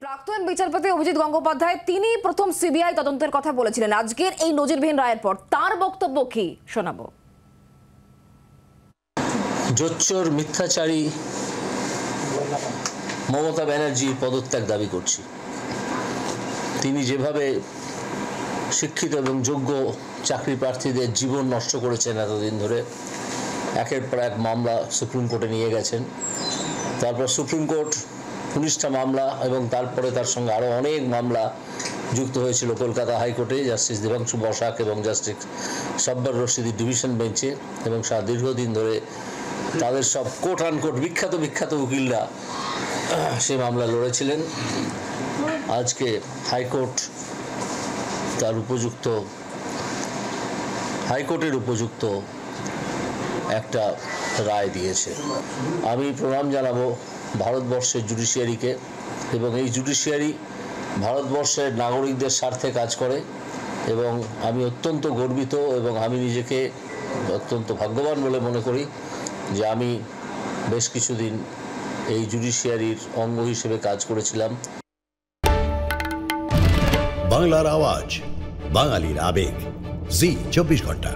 প্রাক্তন বিচারপতি অভিজিৎ গঙ্গোপাধ্যায় তিনি প্রথম সিবিআই তদন্তের কথা বলেছিলেন। আজকের এই নজিরবিহীন রায়ের পর তার বক্তব্য কি শোনাবো। জোচ্চোর মিথ্যাচারী মমতা ব্যানার্জি পদত্যাগ দাবি করছি। তিনি যেভাবে শিক্ষিত এবং যোগ্য চাকরি প্রার্থীদের জীবন নষ্ট করেছেন এতদিন ধরে, একের পর এক মামলা সুপ্রিম কোর্টে নিয়ে গেছেন, তারপর সুপ্রিম কোর্ট 19টা মামলা এবং তারপরে তার সঙ্গে আরও অনেক মামলা যুক্ত হয়েছিল কলকাতা হাইকোর্টে জাস্টিস দেবাংশু বসাক এবং জাস্টিস সব্বর রশিদি ডিভিশন বেঞ্চে, এবং দীর্ঘদিন ধরে তাদের সব কোর্ট আনকোর্ট বিখ্যাত উকিলরা সেই মামলা লড়েছিলেন। আজকে হাইকোর্ট তার হাইকোর্টের উপযুক্ত একটা রায় দিয়েছে। আমি প্রণাম জানাবো ভারতবর্ষের জুডিশিয়ারিকে, এবং এই জুডিশিয়ারি ভারতবর্ষের নাগরিকদের স্বার্থে কাজ করে, এবং আমি অত্যন্ত গর্বিত এবং আমি নিজেকে অত্যন্ত ভাগ্যবান বলে মনে করি যে আমি বেশ কিছুদিন এই জুডিশিয়ারির অঙ্গ হিসেবে কাজ করেছিলাম। বাংলার আওয়াজ, বাঙালির আবেগ, জি 24 ঘন্টা।